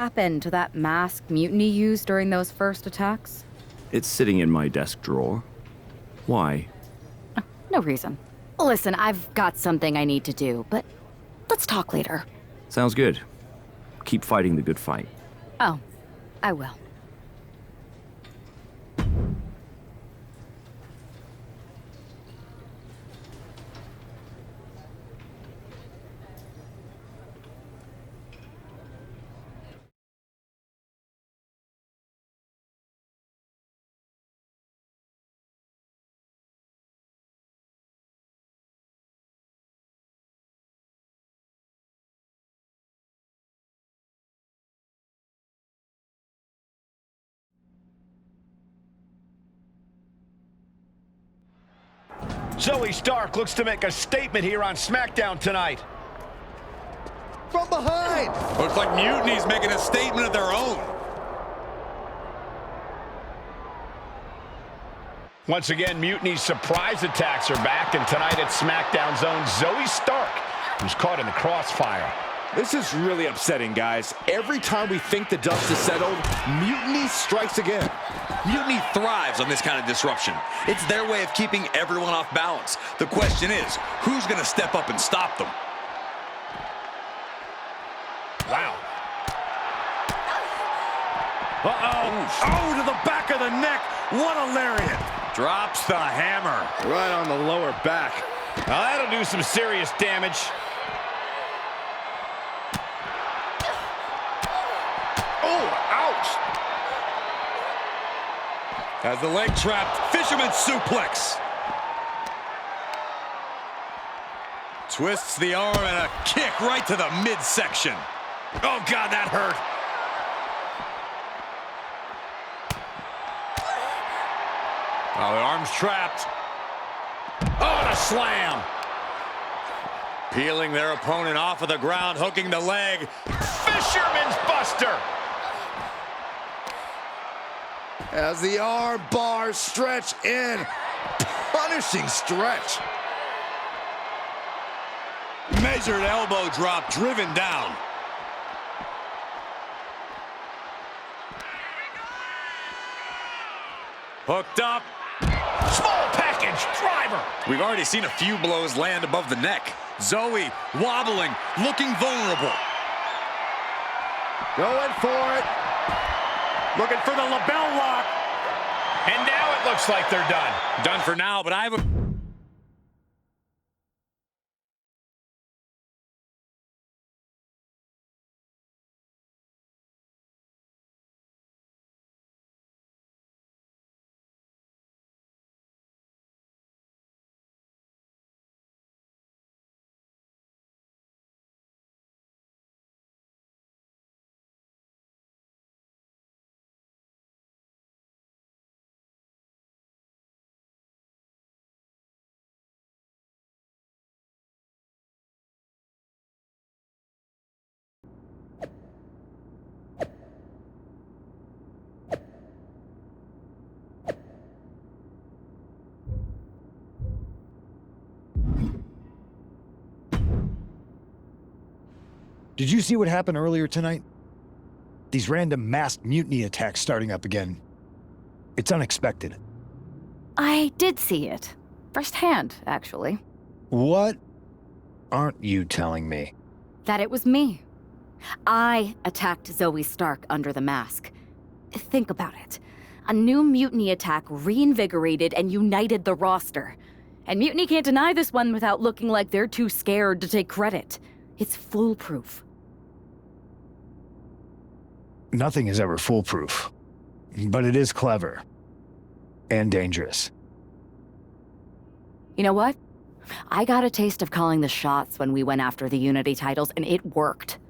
happened to that mask Mutiny used during those first attacks? It's sitting in my desk drawer. Why? No reason. Listen, I've got something I need to do, but let's talk later. Sounds good. Keep fighting the good fight. Oh, I will. Zoe Stark looks to make a statement here on SmackDown tonight. From behind! Looks like Mutiny's making a statement of their own. Once again, Mutiny's surprise attacks are back, and tonight at SmackDown's own Zoe Stark, who's caught in the crossfire. This is really upsetting, guys. Every time we think the dust has settled, Mutiny strikes again. Mutiny thrives on this kind of disruption. It's their way of keeping everyone off balance. The question is, who's going to step up and stop them? Wow. Uh-oh. Oh, to the back of the neck. What a lariat. Drops the hammer. Right on the lower back. Now that'll do some serious damage. Oh, ouch. Has the leg trapped. Fisherman suplex. Twists the arm and a kick right to the midsection. Oh, God, that hurt. Oh, the arm's trapped. Oh, and a slam. Peeling their opponent off of the ground, hooking the leg. Fisherman's Buster. As the arm bars stretch in. Punishing stretch. Measured elbow drop, driven down. Hooked up. Small package driver. We've already seen a few blows land above the neck. Zoe wobbling, looking vulnerable. Going for it. Looking for the lapel lock. And now it looks like they're done. Done for now, but I have a... Did you see what happened earlier tonight? These random masked mutiny attacks starting up again. It's unexpected. I did see it. Firsthand, actually. What aren't you telling me? That it was me. I attacked Zoe Stark under the mask. Think about it. A new mutiny attack reinvigorated and united the roster. And Mutiny can't deny this one without looking like they're too scared to take credit. It's foolproof. Nothing is ever foolproof, but it is clever and dangerous. You know what? I got a taste of calling the shots when we went after the Unity titles, and it worked.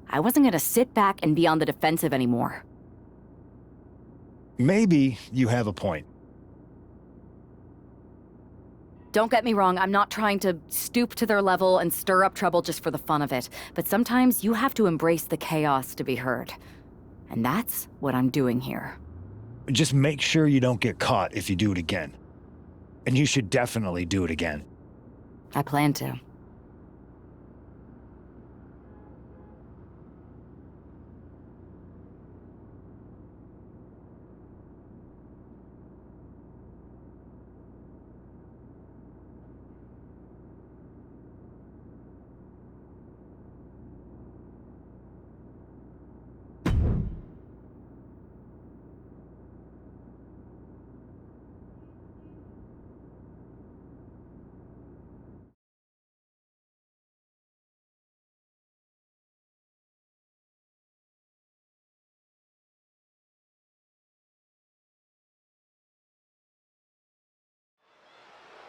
I wasn't gonna sit back and be on the defensive anymore. Maybe you have a point. Don't get me wrong, I'm not trying to stoop to their level and stir up trouble just for the fun of it, but sometimes you have to embrace the chaos to be heard. And that's what I'm doing here. Just make sure you don't get caught if you do it again. And you should definitely do it again. I plan to.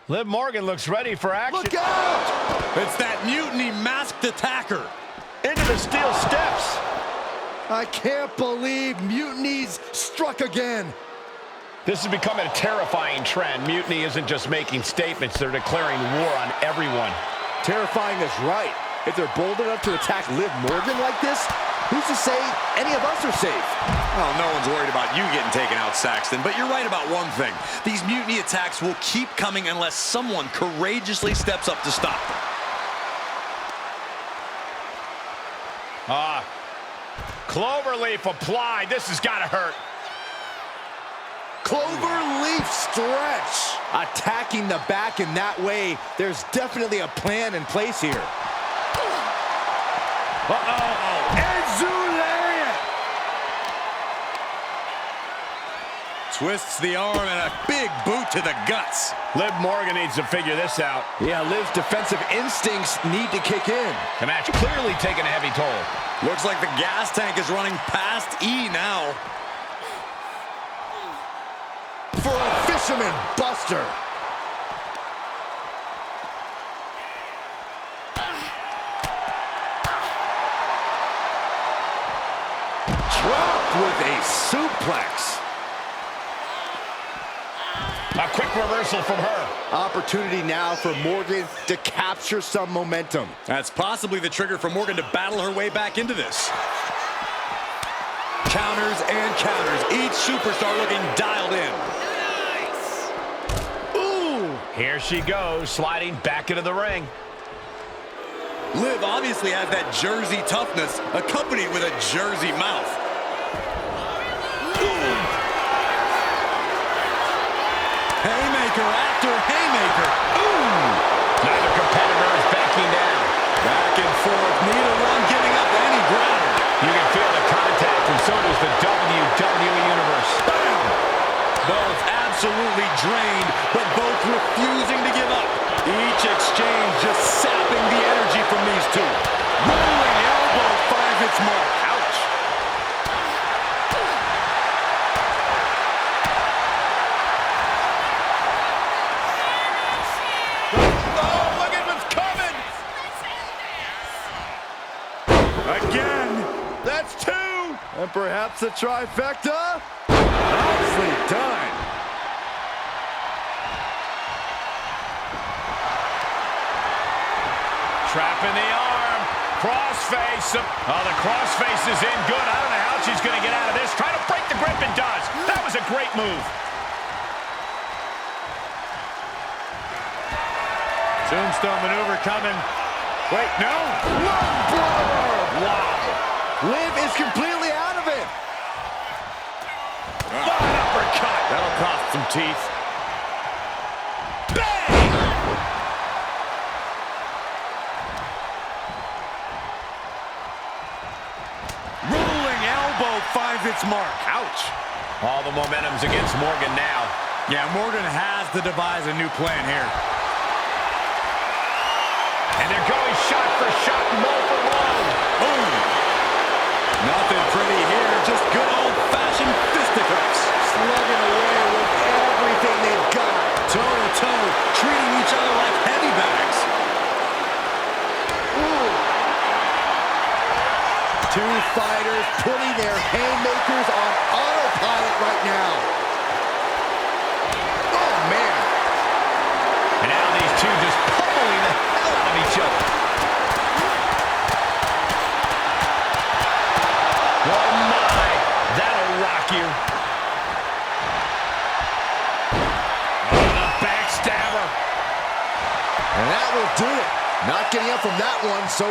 Liv Morgan looks ready for action. Look out! It's that Mutiny masked attacker. Into the steel steps. I can't believe Mutiny's struck again. This is becoming a terrifying trend. Mutiny isn't just making statements, they're declaring war on everyone. Terrifying is right. If they're bold enough to attack Liv Morgan like this, who's to say any of us are safe? Well, no one's worried about you getting taken out, Saxton, but you're right about one thing. These Mutiny attacks will keep coming unless someone courageously steps up to stop them. Cloverleaf applied. This has got to hurt. Cloverleaf stretch. Attacking the back in that way, there's definitely a plan in place here. Enzu lariat. Twists the arm and a big boot to the guts. Liv Morgan needs to figure this out. Yeah, Liv's defensive instincts need to kick in. The match clearly taking a heavy toll. Looks like the gas tank is running past E now. For a fisherman buster. Dropped with a suplex. A quick reversal from her. Opportunity now for Morgan to capture some momentum. That's possibly the trigger for Morgan to battle her way back into this. Counters and counters. Each superstar looking dialed in. Ooh! Here she goes, sliding back into the ring. Liv obviously has that Jersey toughness, accompanied with a Jersey mouth. Haymaker after haymaker. Ooh! Neither competitor is backing down. Back and forth, neither one giving up any ground. You can feel the contact, and so does the WWE Universe. Bam! Both absolutely drained, but both refusing to give up. Each exchange just sapping the energy from these two. Rolling elbow finds its mark. Ouch! Oh, look at what's coming! Again. That's two! And perhaps a trifecta. Nicely done. Trapping the arm. Crossface. Oh, the crossface is in good. I don't know how she's going to get out of this. Trying to break the grip and does. That was a great move. Tombstone maneuver coming. Wait, no. Lung blower. Wow. Liv is completely out of it. What an uppercut. That'll cost some teeth. Bang! Rolling elbow finds its mark. Ouch. All the momentum's against Morgan now. Yeah, Morgan has to devise a new plan here. And they're going shot for shot, roll for roll. Boom! Nothing pretty here, just good old-fashioned fisticuffs. Slugging away with everything they've got. Toe-to-toe, treating each other like heavy bags. Ooh. Two fighters putting their haymakers on autopilot right now. Oh, man. And now these two just pummeling the hell out of each other. Oh, my. That'll rock you. Oh, the backstabber. And that will do it. Not getting up from that one, so...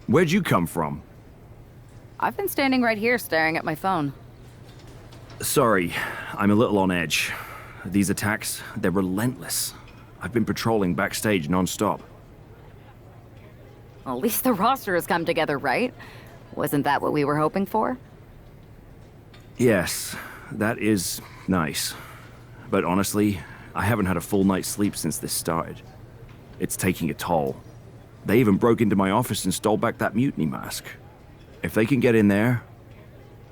Where'd you come from? I've been standing right here staring at my phone. Sorry, I'm a little on edge. These attacks, they're relentless. I've been patrolling backstage non-stop. Well, at least the roster has come together, right? Wasn't that what we were hoping for? Yes, that is nice. But honestly, I haven't had a full night's sleep since this started. It's taking a toll. They even broke into my office and stole back that Mutiny mask. If they can get in there,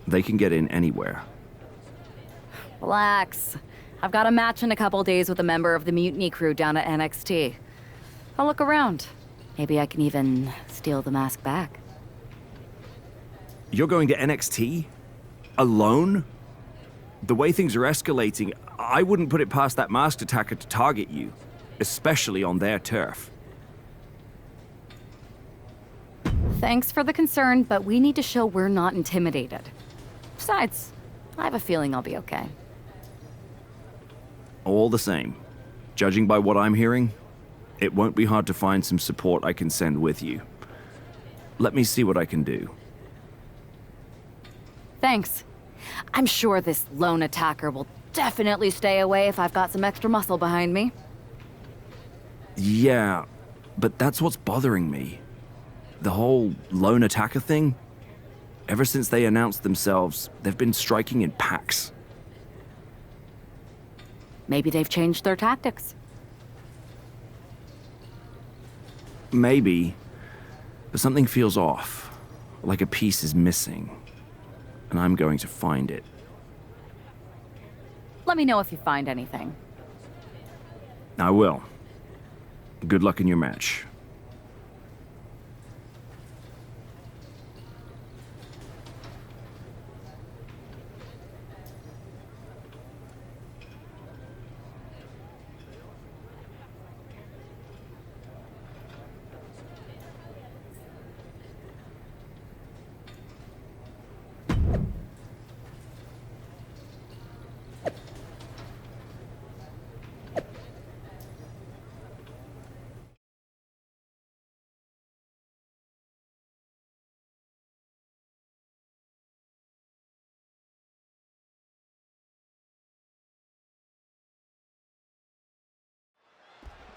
they can get in anywhere. Relax. I've got a match in a couple days with a member of the Mutiny crew down at NXT. I'll look around. Maybe I can even steal the mask back. You're going to NXT? Alone? The way things are escalating, I wouldn't put it past that masked attacker to target you, especially on their turf. Thanks for the concern, but we need to show we're not intimidated. Besides, I have a feeling I'll be okay. All the same, judging by what I'm hearing, it won't be hard to find some support I can send with you. Let me see what I can do. Thanks. I'm sure this lone attacker will definitely stay away if I've got some extra muscle behind me. Yeah, but that's what's bothering me. The whole lone attacker thing? Ever since they announced themselves, they've been striking in packs. Maybe they've changed their tactics. Maybe, but something feels off, like a piece is missing, and I'm going to find it. Let me know if you find anything. I will. Good luck in your match.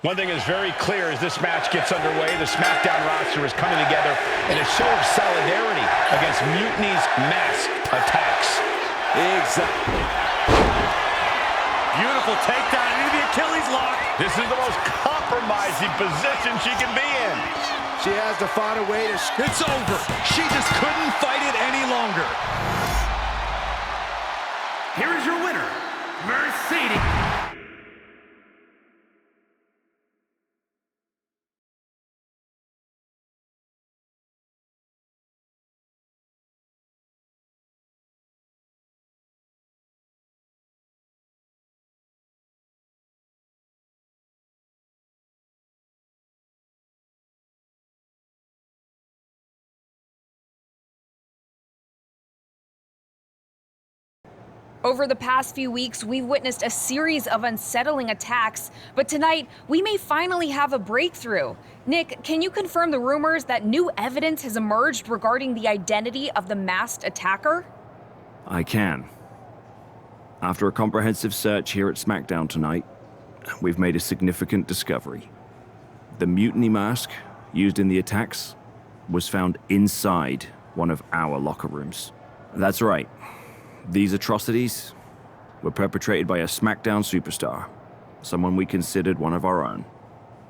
One thing is very clear as this match gets underway, the SmackDown roster is coming together in a show of solidarity against Mutiny's mass attacks. Exactly. Beautiful takedown into the Achilles lock. This is the most compromising position she can be in. She has to find a way to... It's over. She just couldn't fight it any longer. Here is your winner, Mercedes. Over the past few weeks, we've witnessed a series of unsettling attacks, but tonight, we may finally have a breakthrough. Nick, can you confirm the rumors that new evidence has emerged regarding the identity of the masked attacker? I can. After a comprehensive search here at SmackDown tonight, we've made a significant discovery. The Mutiny mask used in the attacks was found inside one of our locker rooms. That's right. These atrocities were perpetrated by a SmackDown superstar, someone we considered one of our own.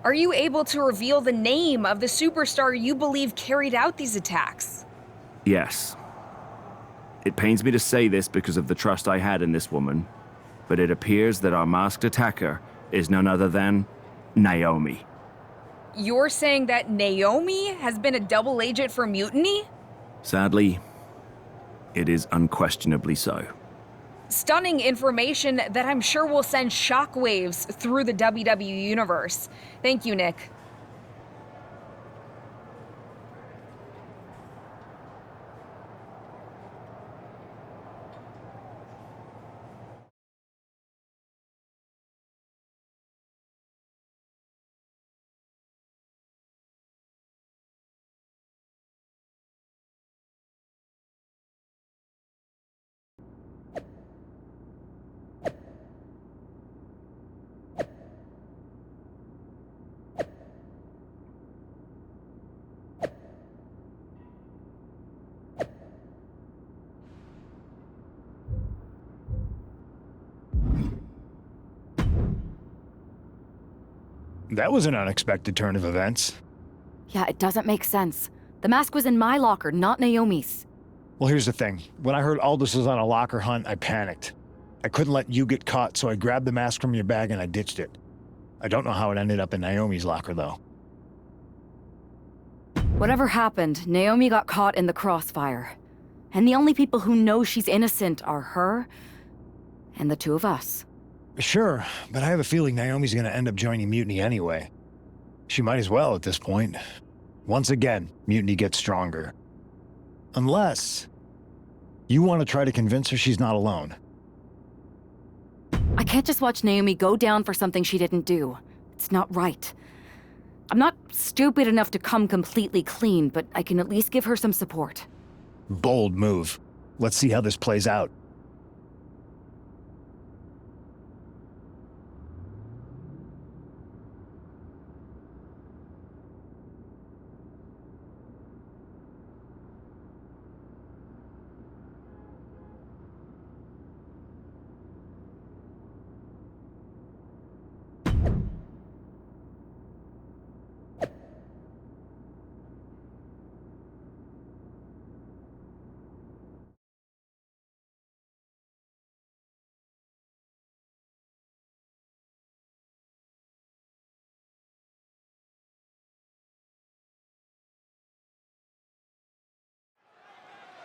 Are you able to reveal the name of the superstar you believe carried out these attacks? Yes. It pains me to say this because of the trust I had in this woman, but it appears that our masked attacker is none other than Naomi. You're saying that Naomi has been a double agent for Mutiny? Sadly, it is unquestionably so. Stunning information that I'm sure will send shockwaves through the WWE universe. Thank you, Nick. That was an unexpected turn of events. Yeah, it doesn't make sense. The mask was in my locker, not Naomi's. Well, here's the thing. When I heard Aldous was on a locker hunt, I panicked. I couldn't let you get caught, so I grabbed the mask from your bag and I ditched it. I don't know how it ended up in Naomi's locker, though. Whatever happened, Naomi got caught in the crossfire. And the only people who know she's innocent are her and the two of us. Sure, but I have a feeling Naomi's gonna end up joining Mutiny anyway. She might as well at this point. Once again, Mutiny gets stronger. Unless you want to try to convince her she's not alone. I can't just watch Naomi go down for something she didn't do. It's not right. I'm not stupid enough to come completely clean, but I can at least give her some support. Bold move. Let's see how this plays out.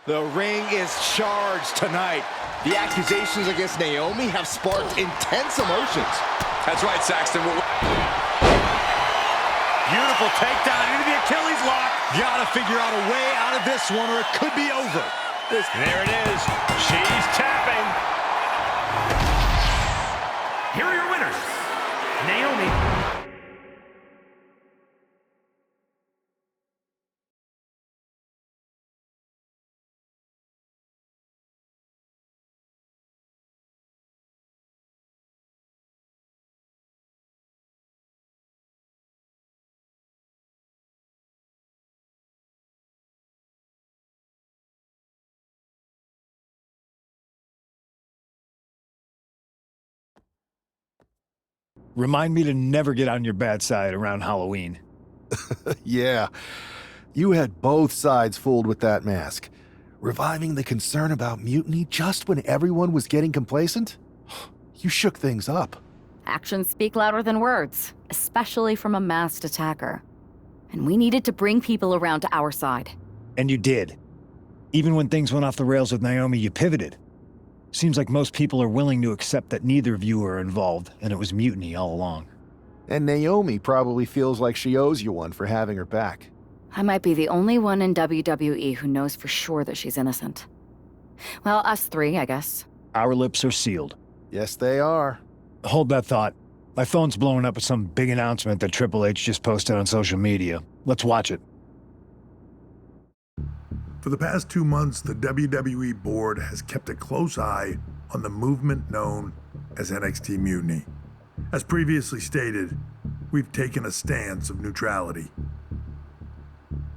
The ring is charged tonight. The accusations against Naomi have sparked intense emotions. That's right, Saxton. Beautiful takedown into the Achilles lock. Gotta figure out a way out of this one or it could be over. There it is. She's tapping. Here are your winners, Naomi. Remind me to never get on your bad side around Halloween. Yeah, you had both sides fooled with that mask. Reviving the concern about mutiny just when everyone was getting complacent? You shook things up. Actions speak louder than words, especially from a masked attacker. And we needed to bring people around to our side. And you did. Even when things went off the rails with Naomi, you pivoted. Seems like most people are willing to accept that neither of you are involved, and it was mutiny all along. And Naomi probably feels like she owes you one for having her back. I might be the only one in WWE who knows for sure that she's innocent. Well, us three, I guess. Our lips are sealed. Yes, they are. Hold that thought. My phone's blowing up with some big announcement that Triple H just posted on social media. Let's watch it. For the past 2 months, the WWE board has kept a close eye on the movement known as NXT Mutiny. As previously stated, we've taken a stance of neutrality.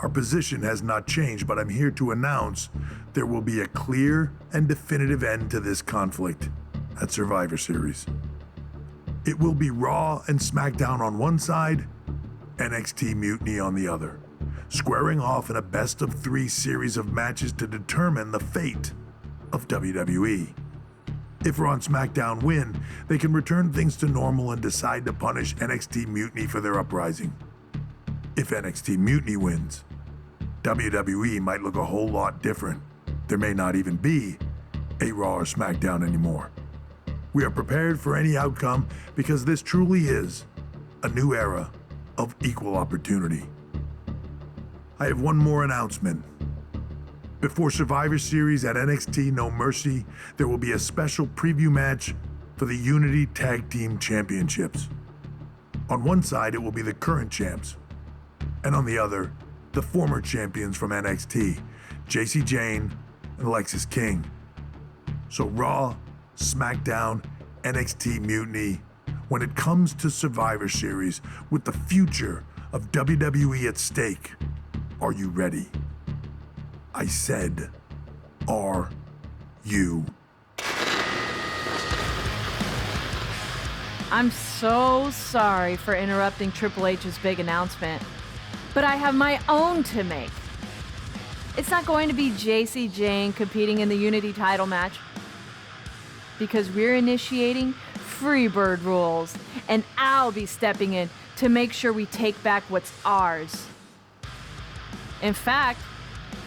Our position has not changed, but I'm here to announce there will be a clear and definitive end to this conflict at Survivor Series. It will be Raw and SmackDown on one side, NXT Mutiny on the other, squaring off in a best-of-3 series of matches to determine the fate of WWE. If Raw and SmackDown win, they can return things to normal and decide to punish NXT Mutiny for their uprising. If NXT Mutiny wins, WWE might look a whole lot different. There may not even be a Raw or SmackDown anymore. We are prepared for any outcome because this truly is a new era of equal opportunity. I have one more announcement. Before Survivor Series at NXT No Mercy, there will be a special preview match for the Unity Tag Team Championships. On one side, it will be the current champs, and on the other, the former champions from NXT, JC Jane and Alexis King. So Raw, SmackDown, NXT Mutiny, when it comes to Survivor Series with the future of WWE at stake, are you ready? I said, are you? I'm so sorry for interrupting Triple H's big announcement, but I have my own to make. It's not going to be JC Jane competing in the Unity title match, because we're initiating Freebird rules, and I'll be stepping in to make sure we take back what's ours. In fact,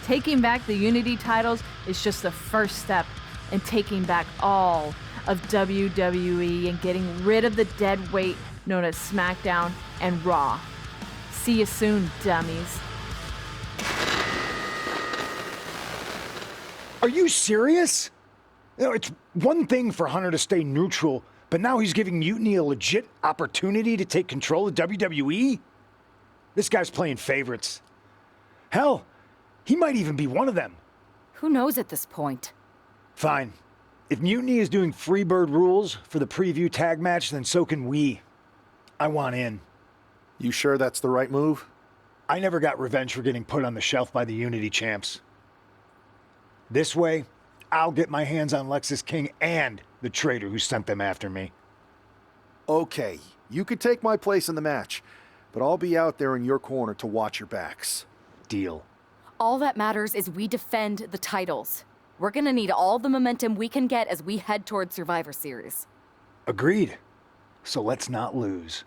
taking back the Unity titles is just the first step in taking back all of WWE and getting rid of the dead weight known as SmackDown and Raw. See you soon, dummies. Are you serious? You know, it's one thing for Hunter to stay neutral, but now he's giving Mutiny a legit opportunity to take control of WWE? This guy's playing favorites. Hell, he might even be one of them. Who knows at this point? Fine. If Mutiny is doing Freebird rules for the preview tag match, then so can we. I want in. You sure that's the right move? I never got revenge for getting put on the shelf by the Unity champs. This way, I'll get my hands on Lexis King and the traitor who sent them after me. Okay, you could take my place in the match, but I'll be out there in your corner to watch your backs. Deal. All that matters is we defend the titles. We're gonna need all the momentum we can get as we head toward Survivor Series. Agreed. So let's not lose.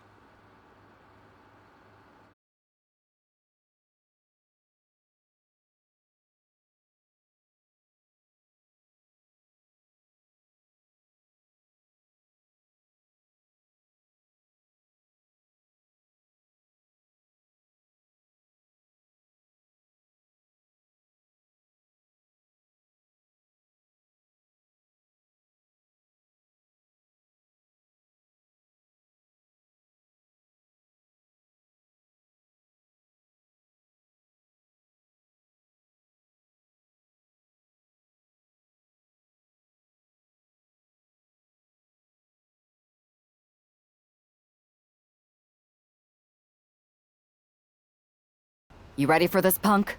You ready for this, Punk?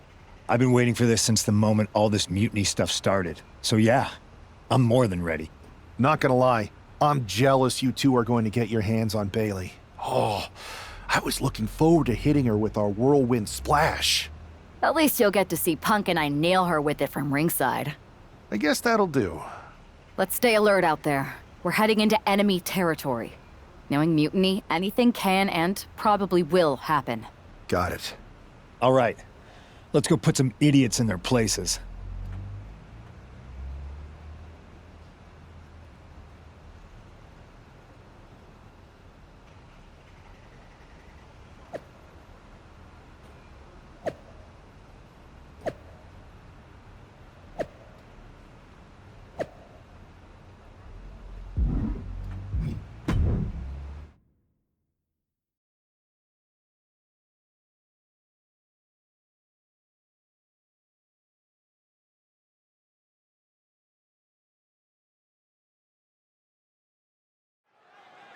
I've been waiting for this since the moment all this Mutiny stuff started. So yeah, I'm more than ready. Not gonna lie, I'm jealous you two are going to get your hands on Bayley. Oh, I was looking forward to hitting her with our whirlwind splash. At least you'll get to see Punk and I nail her with it from ringside. I guess that'll do. Let's stay alert out there. We're heading into enemy territory. Knowing Mutiny, anything can and probably will happen. Got it. All right, let's go put some idiots in their places.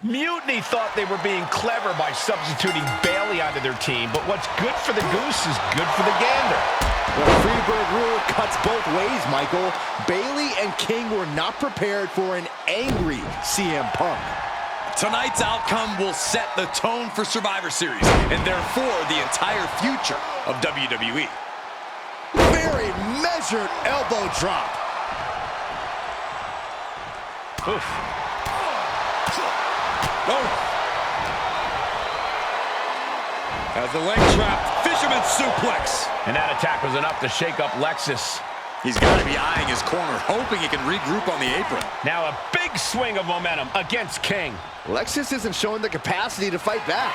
Mutiny thought they were being clever by substituting Bayley onto their team, but what's good for the goose is good for the gander. The Freebird rule cuts both ways, Michael. Bayley and King were not prepared for an angry CM Punk. Tonight's outcome will set the tone for Survivor Series, and therefore the entire future of WWE. Very measured elbow drop. Oof. Oh. As the leg trap, fisherman suplex. And that attack was enough to shake up Lexis. He's got to be eyeing his corner, hoping he can regroup on the apron. Now a big swing of momentum against King. Lexis isn't showing the capacity to fight back.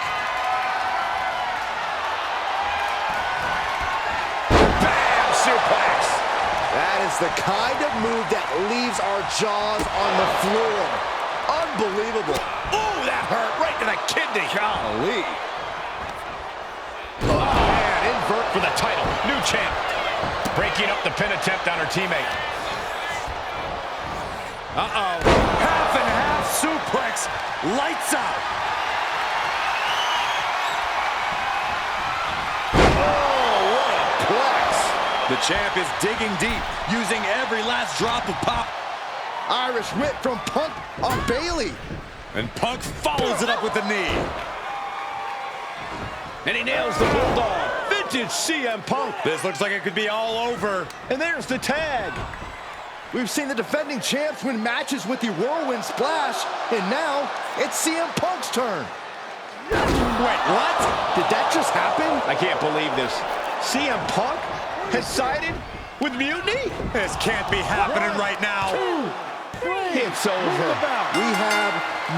Bam! Suplex. That is the kind of move that leaves our jaws on the floor. Unbelievable. Ooh, that hurt right to the kidney. Golly. Oh, man, invert for the title. New champ. Breaking up the pin attempt on her teammate. Uh-oh. Half and half suplex. Lights out. Oh, what a plex. The champ is digging deep, using every last drop of pop. Irish whip from Punk on Bayley. And Punk follows it up with the knee. And he nails the Bulldog. Vintage CM Punk. This looks like it could be all over. And there's the tag. We've seen the defending champs win matches with the Whirlwind Splash, and now it's CM Punk's turn. Wait, what? Did that just happen? I can't believe this. CM Punk has sided with Mutiny? This can't be happening right now. It's over. We have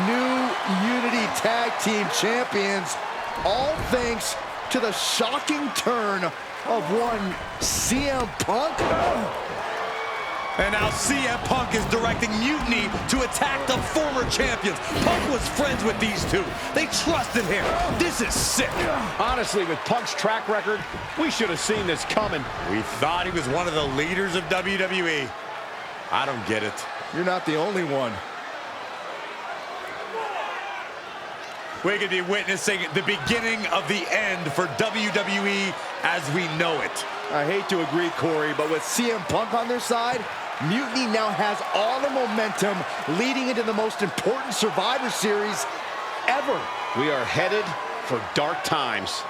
new Unity Tag Team Champions, all thanks to the shocking turn of one CM Punk. And now CM Punk is directing Mutiny to attack the former champions. Punk was friends with these two. They trusted him. This is sick. Honestly, with Punk's track record, we should have seen this coming. We thought he was one of the leaders of WWE. I don't get it. You're not the only one. We could be witnessing the beginning of the end for WWE as we know it. I hate to agree, Corey, but with CM Punk on their side, Mutiny now has all the momentum leading into the most important Survivor Series ever. We are headed for dark times.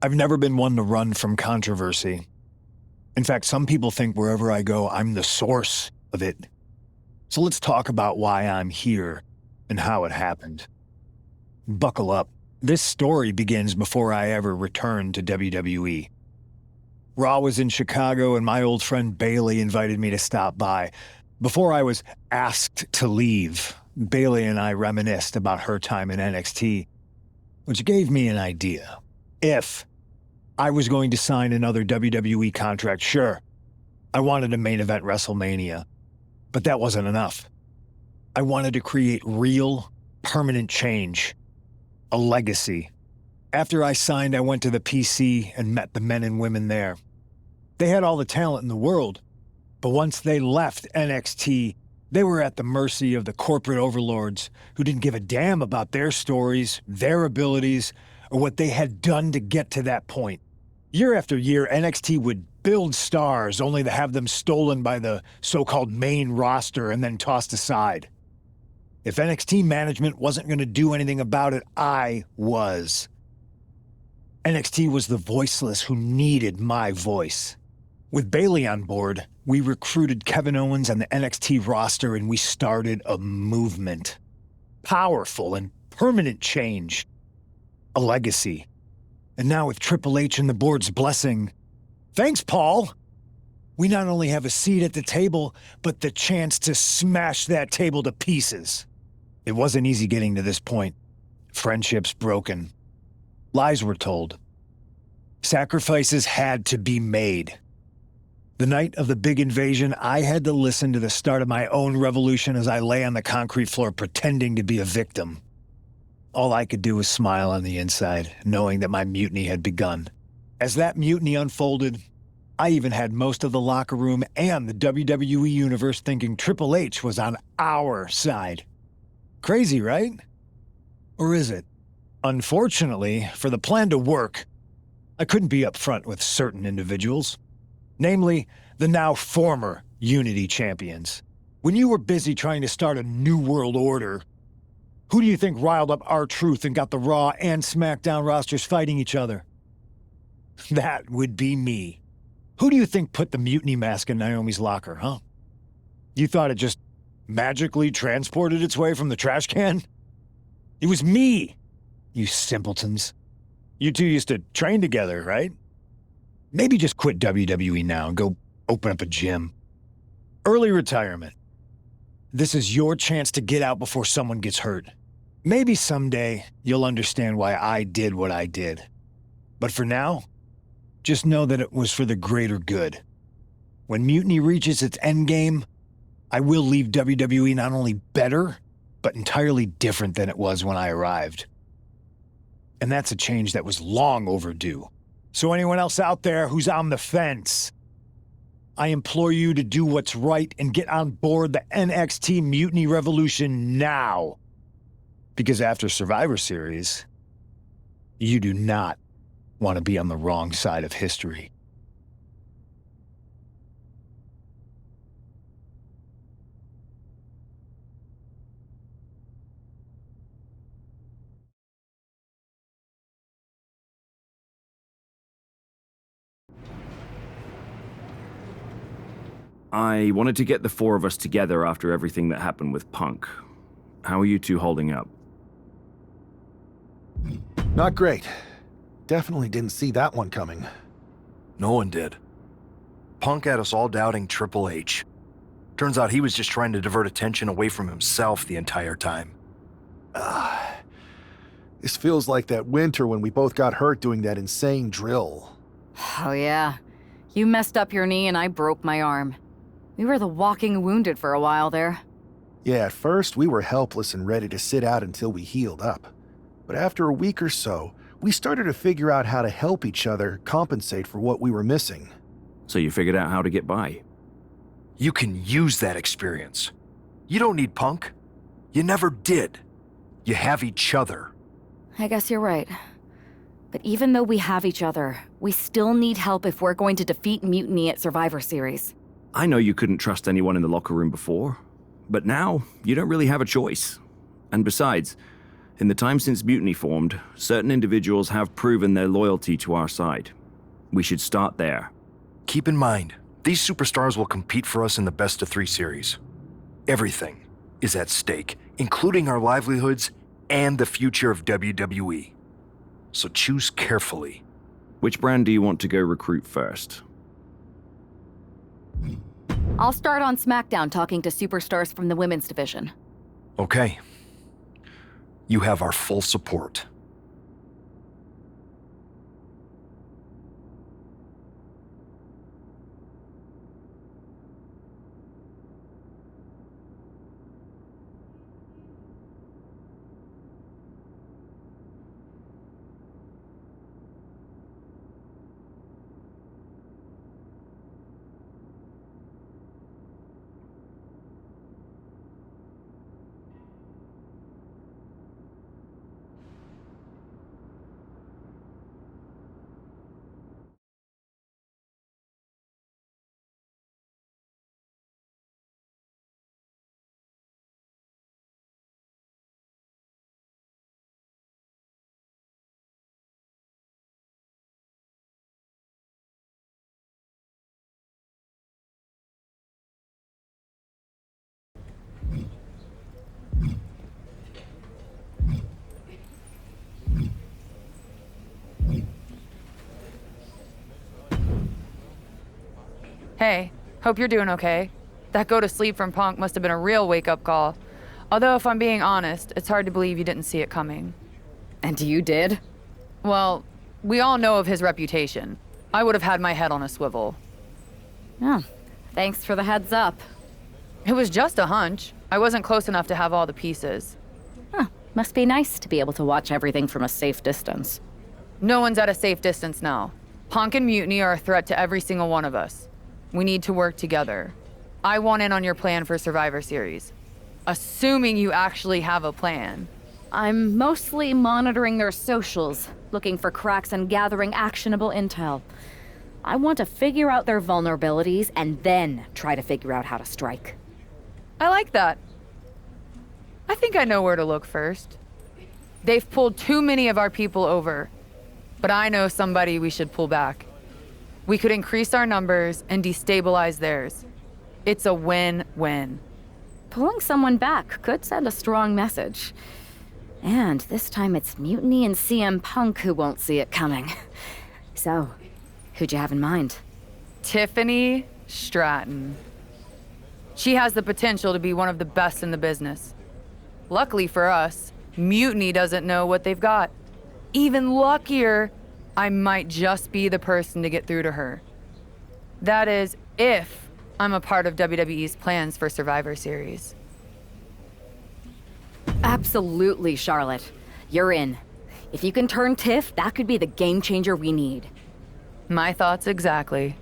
I've never been one to run from controversy. In fact, some people think wherever I go, I'm the source of it. So let's talk about why I'm here and how it happened. Buckle up. This story begins before I ever returned to WWE. Raw was in Chicago and my old friend Bayley invited me to stop by. Before I was asked to leave, Bayley and I reminisced about her time in NXT, which gave me an idea. If I was going to sign another WWE contract, sure, I wanted to main event WrestleMania, but that wasn't enough. I wanted to create real, permanent change, a legacy. After I signed, I went to the PC and met the men and women there. They had all the talent in the world, but once they left NXT, they were at the mercy of the corporate overlords who didn't give a damn about their stories, their abilities, or what they had done to get to that point. Year after year, NXT would build stars only to have them stolen by the so-called main roster and then tossed aside. If NXT management wasn't going to do anything about it, I was. NXT was the voiceless who needed my voice. With Bayley on board, we recruited Kevin Owens and the NXT roster and we started a movement. Powerful and permanent change. A legacy. And now with Triple H and the board's blessing, thanks, Paul! We not only have a seat at the table, but the chance to smash that table to pieces. It wasn't easy getting to this point. Friendships broken. Lies were told. Sacrifices had to be made. The night of the big invasion, I had to listen to the start of my own revolution as I lay on the concrete floor pretending to be a victim. All I could do was smile on the inside, knowing that my mutiny had begun. As that mutiny unfolded, I even had most of the locker room and the WWE Universe thinking Triple H was on our side. Crazy, right? Or is it? Unfortunately, for the plan to work, I couldn't be upfront with certain individuals. Namely, the now former Unity champions. When you were busy trying to start a new world order, who do you think riled up R-Truth and got the Raw and SmackDown rosters fighting each other? That would be me. Who do you think put the mutiny mask in Naomi's locker, huh? You thought it just magically transported its way from the trash can? It was me, you simpletons. You two used to train together, right? Maybe just quit WWE now and go open up a gym. Early retirement. This is your chance to get out before someone gets hurt. Maybe someday you'll understand why I did what I did. But for now, just know that it was for the greater good. When Mutiny reaches its endgame, I will leave WWE not only better, but entirely different than it was when I arrived. And that's a change that was long overdue. So anyone else out there who's on the fence, I implore you to do what's right and get on board the NXT Mutiny Revolution now. Because after Survivor Series, you do not want to be on the wrong side of history. I wanted to get the four of us together after everything that happened with Punk. How are you two holding up? Not great. Definitely didn't see that one coming. No one did. Punk had us all doubting Triple H. Turns out he was just trying to divert attention away from himself the entire time. This feels like that winter when we both got hurt doing that insane drill. Oh yeah. You messed up your knee and I broke my arm. We were the walking wounded for a while there. Yeah, at first we were helpless and ready to sit out until we healed up. But after a week or so, we started to figure out how to help each other compensate for what we were missing. So you figured out how to get by? You can use that experience. You don't need Punk. You never did. You have each other. I guess you're right. But even though we have each other, we still need help if we're going to defeat Mutiny at Survivor Series. I know you couldn't trust anyone in the locker room before, but now you don't really have a choice. And besides, in the time since Mutiny formed, certain individuals have proven their loyalty to our side. We should start there. Keep in mind, these superstars will compete for us in the best-of-3 series. Everything is at stake, including our livelihoods and the future of WWE. So choose carefully. Which brand do you want to go recruit first? I'll start on SmackDown talking to superstars from the women's division. Okay. You have our full support. Hey, hope you're doing okay. That go to sleep from Punk must have been a real wake-up call. Although if I'm being honest, it's hard to believe you didn't see it coming. And you did? Well, we all know of his reputation. I would have had my head on a swivel. Oh, thanks for the heads up. It was just a hunch. I wasn't close enough to have all the pieces. Huh, must be nice to be able to watch everything from a safe distance. No one's at a safe distance now. Punk and Mutiny are a threat to every single one of us. We need to work together. I want in on your plan for Survivor Series. Assuming you actually have a plan. I'm mostly monitoring their socials, looking for cracks and gathering actionable intel. I want to figure out their vulnerabilities and then try to figure out how to strike. I like that. I think I know where to look first. They've pulled too many of our people over, but I know somebody we should pull back. We could increase our numbers and destabilize theirs. It's a win-win. Pulling someone back could send a strong message. And this time it's Mutiny and CM Punk who won't see it coming. So, who'd you have in mind? Tiffany Stratton. She has the potential to be one of the best in the business. Luckily for us, Mutiny doesn't know what they've got. Even luckier, I might just be the person to get through to her. That is, if I'm a part of WWE's plans for Survivor Series. Absolutely, Charlotte. You're in. If you can turn Tiff, that could be the game changer we need. My thoughts exactly.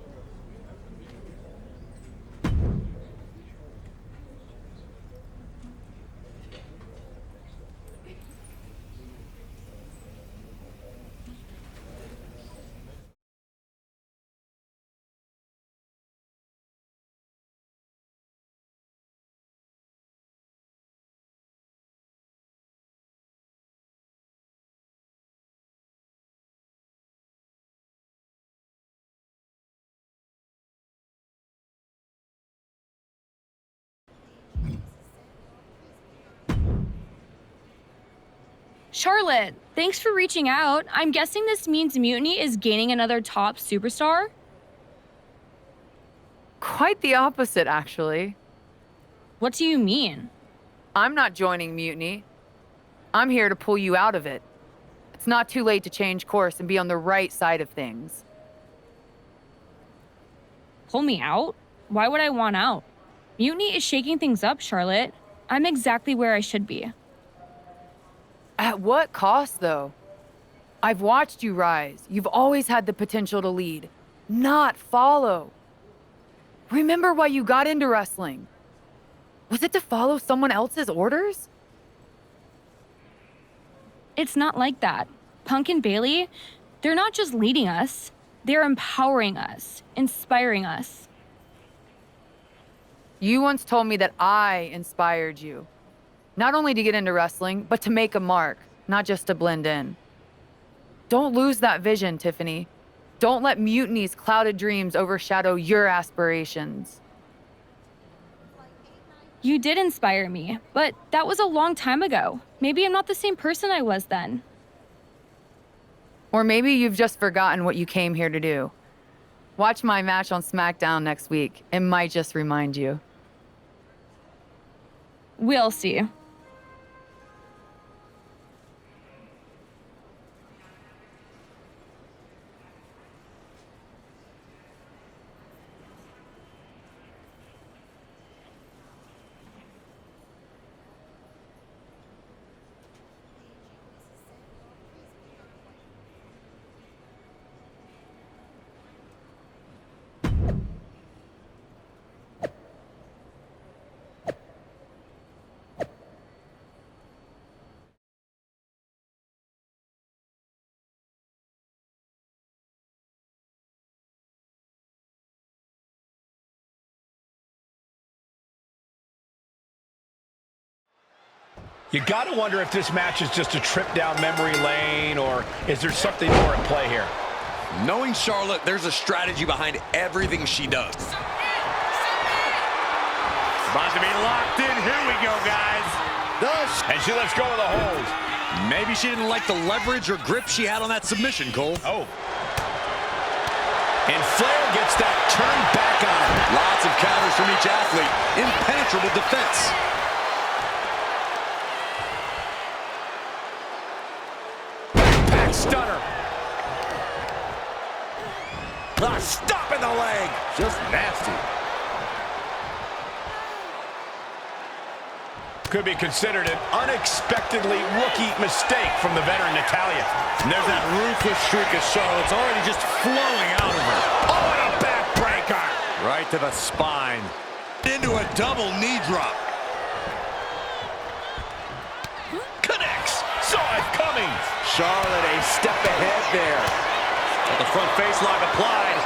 Charlotte, thanks for reaching out. I'm guessing this means Mutiny is gaining another top superstar? Quite the opposite, actually. What do you mean? I'm not joining Mutiny. I'm here to pull you out of it. It's not too late to change course and be on the right side of things. Pull me out? Why would I want out? Mutiny is shaking things up, Charlotte. I'm exactly where I should be. At what cost, though? I've watched you rise. You've always had the potential to lead, not follow. Remember why you got into wrestling? Was it to follow someone else's orders? It's not like that. Punk and Bailey, they're not just leading us. They're empowering us, inspiring us. You once told me that I inspired you. Not only to get into wrestling, but to make a mark, not just to blend in. Don't lose that vision, Tiffany. Don't let Mutiny's clouded dreams overshadow your aspirations. You did inspire me, but that was a long time ago. Maybe I'm not the same person I was then. Or maybe you've just forgotten what you came here to do. Watch my match on SmackDown next week. It might just remind you. We'll see. You got to wonder if this match is just a trip down memory lane, or is there something more at play here? Knowing Charlotte, there's a strategy behind everything she does. About to be locked in. Here we go, guys. And she lets go of the hold. Maybe she didn't like the leverage or grip she had on that submission, Cole. Oh. And Flair gets that turned back on her. Lots of counters from each athlete. Impenetrable defense. Back stunner. Stop in the leg. Just nasty. Could be considered an unexpectedly rookie mistake from the veteran Natalya. And there's that ruthless streak of Charlotte's already just flowing out of her. Oh, and a backbreaker. Right to the spine. Into a double knee drop. Connects. Saw it coming. Charlotte a step ahead there. Got the front face lock applied.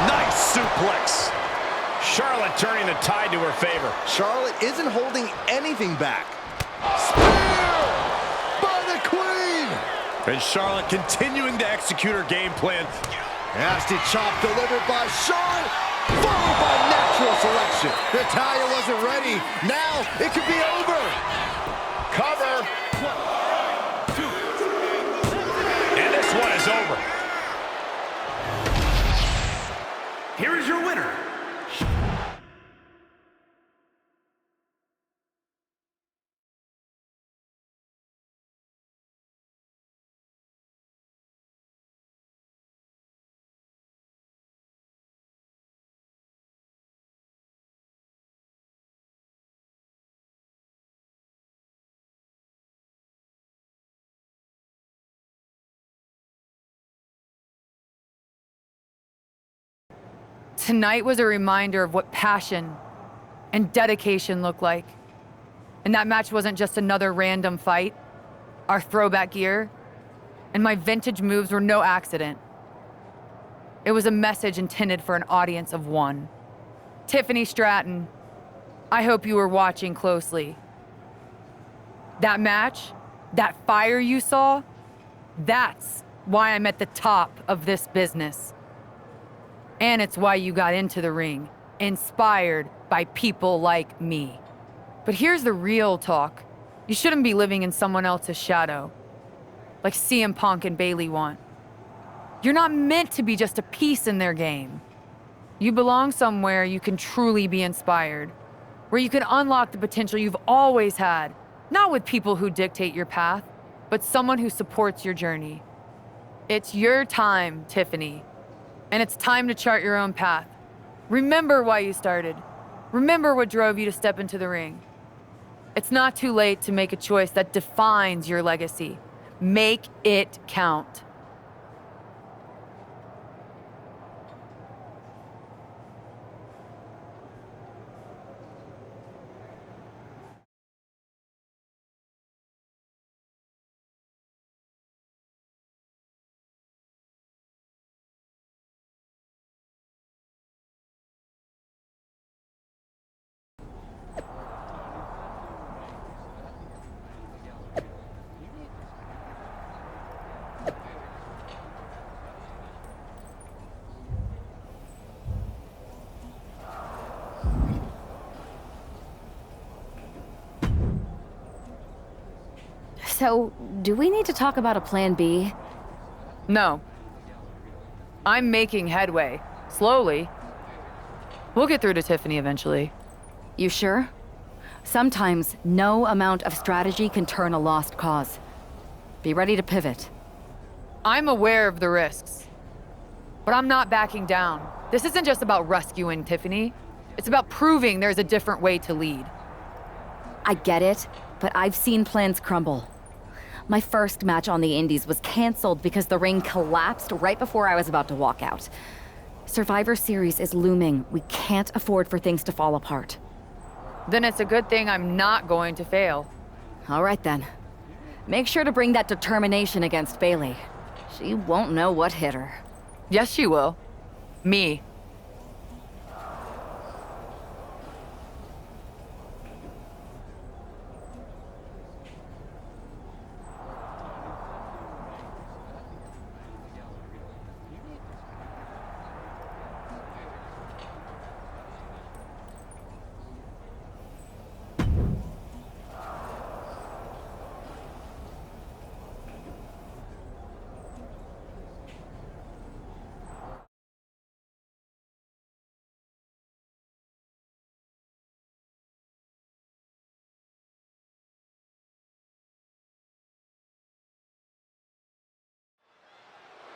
Nice suplex. Charlotte turning the tide to her favor. Charlotte isn't holding anything back. Spear by the Queen. And Charlotte continuing to execute her game plan. Nasty chop delivered by Charlotte, followed by natural selection. Natalya wasn't ready. Now it could be over. Cover. 1, 2. And this one is over. Here is your winner, Tonight was a reminder of what passion and dedication look like. And that match wasn't just another random fight. Our throwback gear and my vintage moves were no accident. It was a message intended for an audience of one. Tiffany Stratton, I hope you were watching closely. That match, that fire you saw, that's why I'm at the top of this business. And it's why you got into the ring, inspired by people like me. But here's the real talk. You shouldn't be living in someone else's shadow, like CM Punk and Bayley want. You're not meant to be just a piece in their game. You belong somewhere you can truly be inspired, where you can unlock the potential you've always had, not with people who dictate your path, but someone who supports your journey. It's your time, Tiffany, and it's time to chart your own path. Remember why you started. Remember what drove you to step into the ring. It's not too late to make a choice that defines your legacy. Make it count. So, do we need to talk about a plan B? No. I'm making headway. Slowly. We'll get through to Tiffany eventually. You sure? Sometimes no amount of strategy can turn a lost cause. Be ready to pivot. I'm aware of the risks, but I'm not backing down. This isn't just about rescuing Tiffany. It's about proving there's a different way to lead. I get it, but I've seen plans crumble. My first match on the Indies was canceled because the ring collapsed right before I was about to walk out. Survivor Series is looming. We can't afford for things to fall apart. Then it's a good thing I'm not going to fail. All right then. Make sure to bring that determination against Bayley. She won't know what hit her. Yes, she will. Me.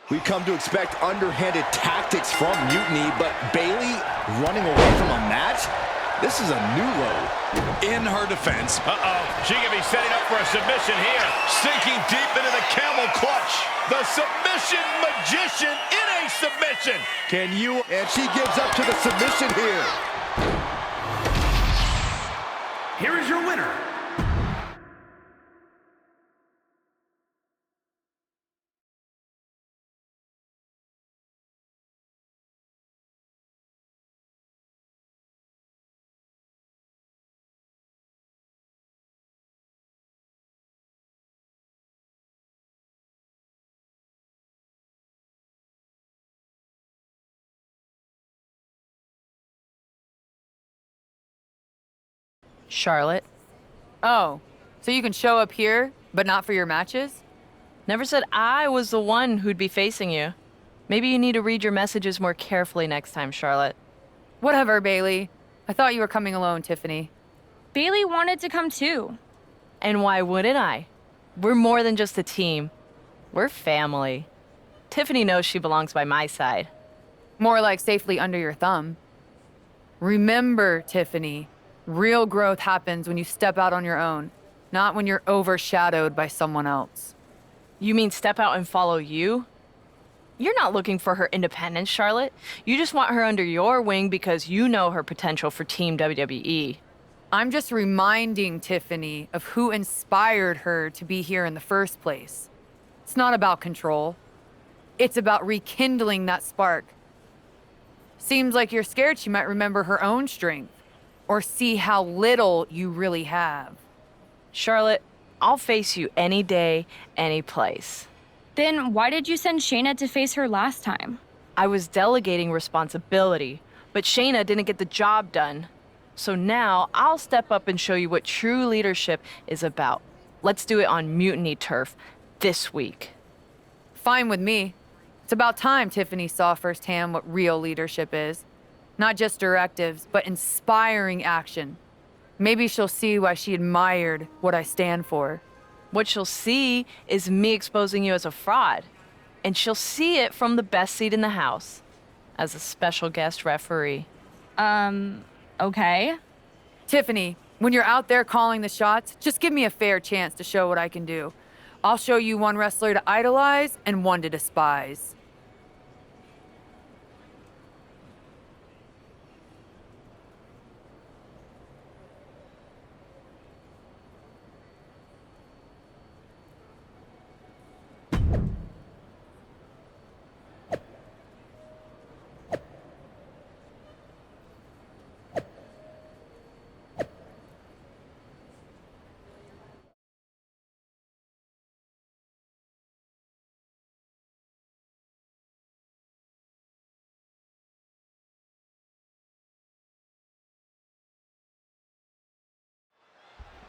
We've come to expect underhanded tactics from Mutiny, but Bayley running away from a match? This is a new low. In her defense. She could be setting up for a submission here. Sinking deep into the camel clutch. The submission magician in a submission. Can you? And she gives up to the submission here. Here is your winner. Charlotte. Oh, so you can show up here, but not for your matches? Never said I was the one who'd be facing you. Maybe you need to read your messages more carefully next time, Charlotte. Whatever, Bayley. I thought you were coming alone, Tiffany. Bayley wanted to come too. And why wouldn't I? We're more than just a team. We're family. Tiffany knows she belongs by my side. More like safely under your thumb. Remember, Tiffany, real growth happens when you step out on your own, not when you're overshadowed by someone else. You mean step out and follow you? You're not looking for her independence, Charlotte. You just want her under your wing because you know her potential for Team WWE. I'm just reminding Tiffany of who inspired her to be here in the first place. It's not about control. It's about rekindling that spark. Seems like you're scared she might remember her own strength or see how little you really have. Charlotte, I'll face you any day, any place. Then why did you send Shayna to face her last time? I was delegating responsibility, but Shayna didn't get the job done. So now I'll step up and show you what true leadership is about. Let's do it on Mutiny turf this week. Fine with me. It's about time Tiffany saw firsthand what real leadership is. Not just directives, but inspiring action. Maybe she'll see why she admired what I stand for. What she'll see is me exposing you as a fraud. And she'll see it from the best seat in the house, as a special guest referee. Okay. Tiffany, when you're out there calling the shots, just give me a fair chance to show what I can do. I'll show you one wrestler to idolize and one to despise.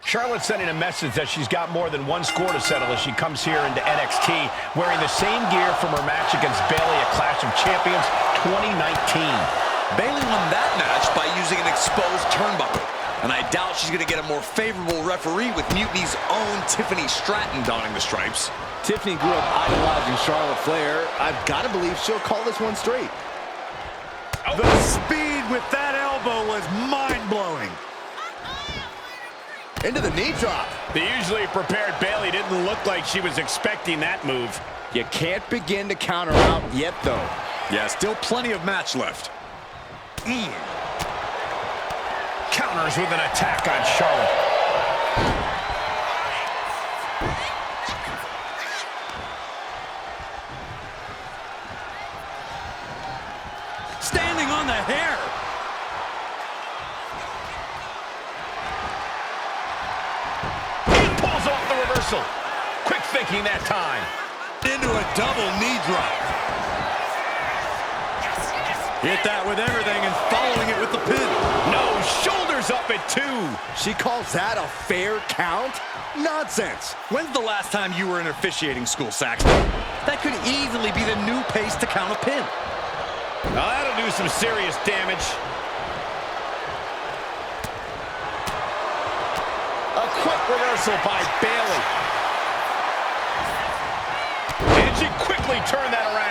Charlotte's sending a message that she's got more than one score to settle as she comes here into NXT wearing the same gear from her match against Bayley at Clash of Champions 2019. Bayley won that match by using an exposed turnbuckle, and I doubt she's going to get a more favorable referee with Mutiny's own Tiffany Stratton donning the stripes. Tiffany grew up idolizing Charlotte Flair. I've got to believe she'll call this one straight. The speed with that elbow was mind-blowing. Into the knee drop. The usually prepared Bayley didn't look like she was expecting that move. You can't begin to counter out yet, though. Yeah, still plenty of match left. Counters with an attack on Charlotte. Standing on the hair. Pulls off the reversal. Quick thinking that time. Into a double knee drop. Hit that with everything and following it with the pin. No, shoulders up at 2. She calls that a fair count? Nonsense. When's the last time you were in officiating school, Saxton? That could easily be the new pace to count a pin. Now that'll do some serious damage. A quick reversal by Bayley. And she quickly turned that around.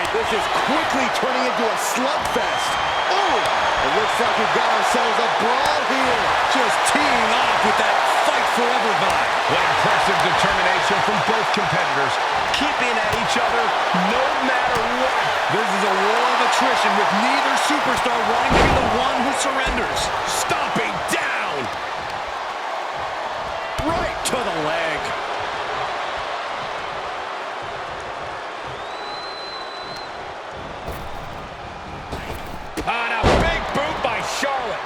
This is quickly turning into a slugfest. Oh, it looks like we've got ourselves a brawl here. Just teeing off with that fight forever vibe. What impressive determination from both competitors, keeping at each other no matter what. This is a war of attrition with neither superstar wanting to be the one who surrenders. Stomping down. Right to the leg. On a big boot by Charlotte.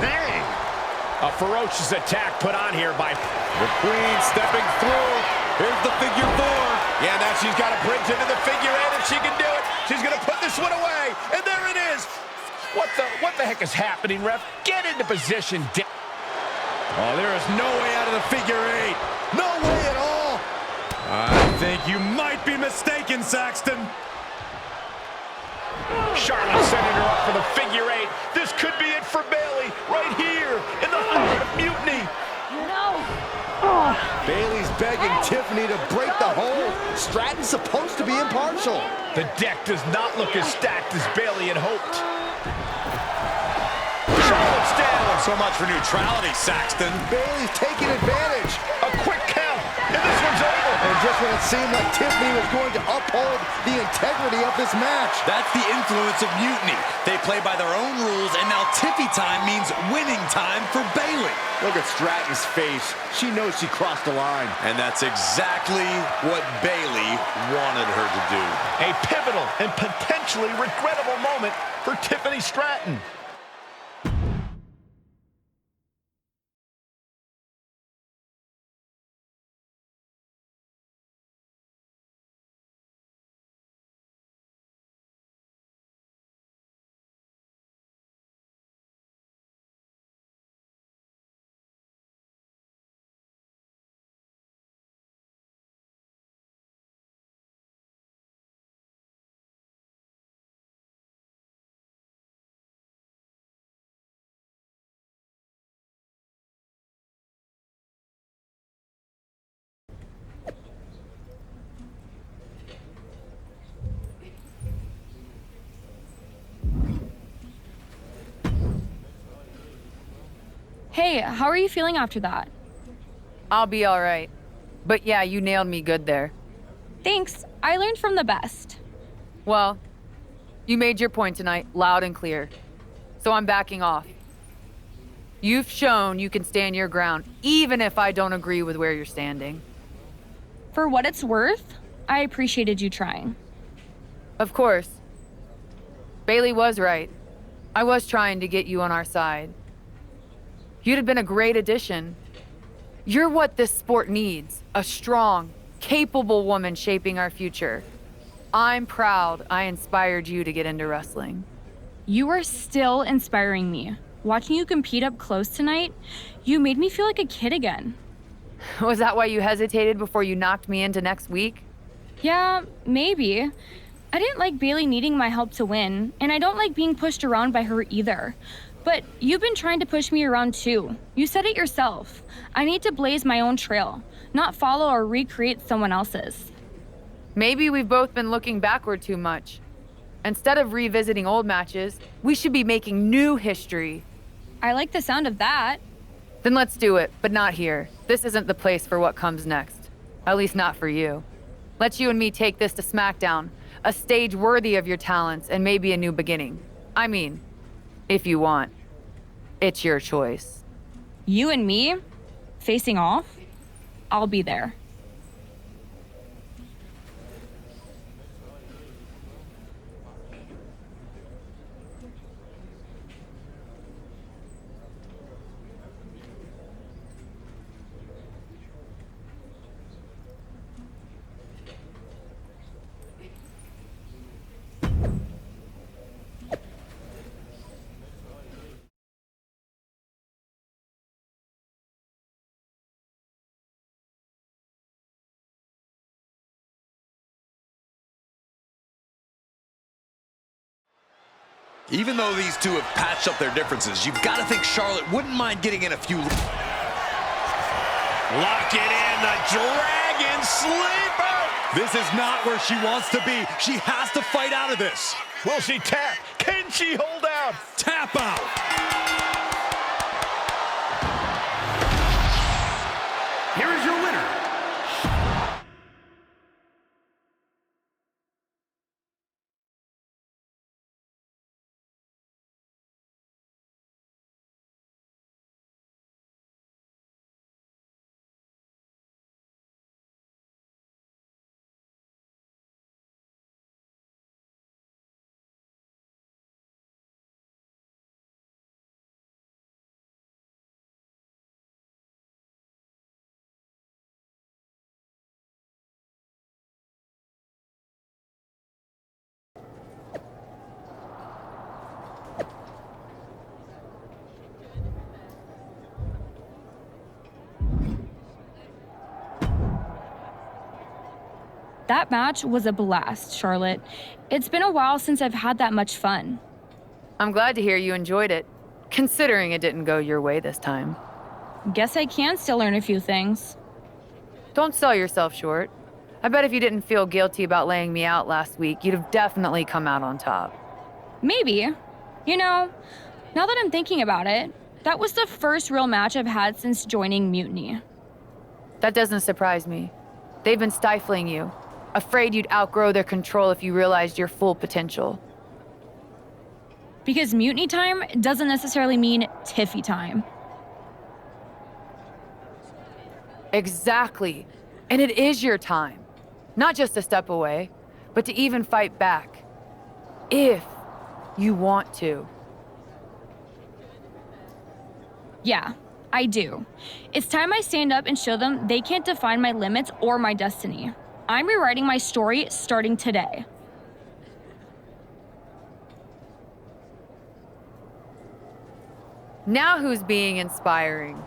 Bang! A ferocious attack put on here by The Queen stepping through. Here's the figure 4. Yeah, now she's got to bridge into the figure 8 if she can do it. She's going to put this one away, and there it is. What the heck is happening, ref? Get into position. Oh, there is no way out of the figure 8. No way at all. I think you might be mistaken, Saxton. Charlotte sending her up for the figure 8. This could be it for Bayley right here in the heart of Mutiny. No! Bayley's begging Tiffany to break the hold. Stratton's supposed to be impartial. The deck does not look as stacked as Bayley had hoped. Charlotte's down. So much for neutrality, Saxton. Bayley's taking advantage. seemed like Tiffany was going to uphold the integrity of this match. That's the influence of Mutiny. They play by their own rules, and now Tiffy time means winning time for Bayley. Look at Stratton's face. She knows she crossed the line. And that's exactly what Bayley wanted her to do. A pivotal and potentially regrettable moment for Tiffany Stratton. Hey, how are you feeling after that? I'll be all right. But yeah, you nailed me good there. Thanks. I learned from the best. Well, you made your point tonight, loud and clear. So I'm backing off. You've shown you can stand your ground, even if I don't agree with where you're standing. For what it's worth, I appreciated you trying. Of course. Bayley was right. I was trying to get you on our side. You'd have been a great addition. You're what this sport needs, a strong, capable woman shaping our future. I'm proud I inspired you to get into wrestling. You are still inspiring me. Watching you compete up close tonight, you made me feel like a kid again. Was that why you hesitated before you knocked me into next week? Yeah, maybe. I didn't like Bayley needing my help to win, and I don't like being pushed around by her either. But you've been trying to push me around too. You said it yourself. I need to blaze my own trail, not follow or recreate someone else's. Maybe we've both been looking backward too much. Instead of revisiting old matches, we should be making new history. I like the sound of that. Then let's do it, but not here. This isn't the place for what comes next. At least not for you. Let's you and me take this to SmackDown, a stage worthy of your talents and maybe a new beginning. I mean, if you want. It's your choice. You and me? Facing off? I'll be there. Even though these two have patched up their differences, you've got to think Charlotte wouldn't mind getting in a few. Lock it in, the Dragon Sleeper! This is not where she wants to be. She has to fight out of this. Will she tap? Can she hold out? Tap out. Here is your winner. That match was a blast, Charlotte. It's been a while since I've had that much fun. I'm glad to hear you enjoyed it, considering it didn't go your way this time. Guess I can still learn a few things. Don't sell yourself short. I bet if you didn't feel guilty about laying me out last week, you'd have definitely come out on top. Maybe. You know, now that I'm thinking about it, that was the first real match I've had since joining Mutiny. That doesn't surprise me. They've been stifling you, afraid you'd outgrow their control if you realized your full potential. Because mutiny time doesn't necessarily mean Tiffy time. Exactly. And it is your time. Not just a step away, but to even fight back. If you want to. Yeah, I do. It's time I stand up and show them they can't define my limits or my destiny. I'm rewriting my story starting today. Now who's being inspiring?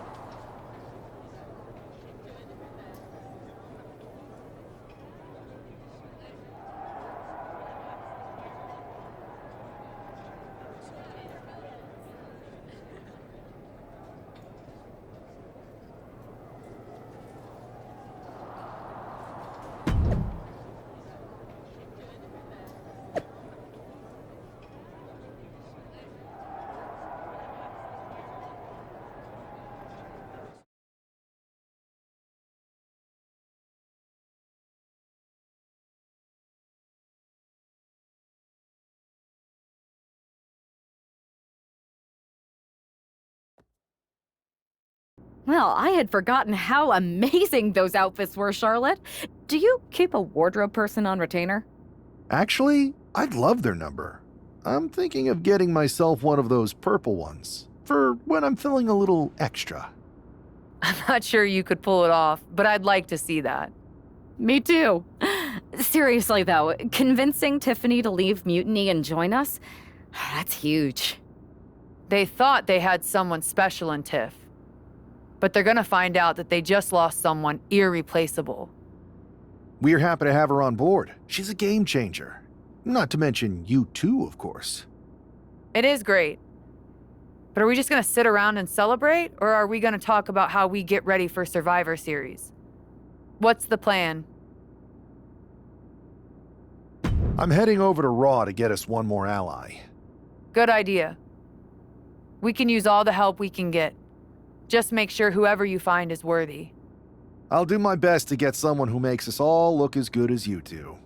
Well, I had forgotten how amazing those outfits were, Charlotte. Do you keep a wardrobe person on retainer? Actually, I'd love their number. I'm thinking of getting myself one of those purple ones for when I'm feeling a little extra. I'm not sure you could pull it off, but I'd like to see that. Me too. Seriously, though, convincing Tiffany to leave Mutiny and join us, that's huge. They thought they had someone special in Tiff. But they're gonna find out that they just lost someone irreplaceable. We're happy to have her on board. She's a game changer. Not to mention you too, of course. It is great. But are we just gonna sit around and celebrate, or are we gonna talk about how we get ready for Survivor Series? What's the plan? I'm heading over to Raw to get us one more ally. Good idea. We can use all the help we can get. Just make sure whoever you find is worthy. I'll do my best to get someone who makes us all look as good as you two.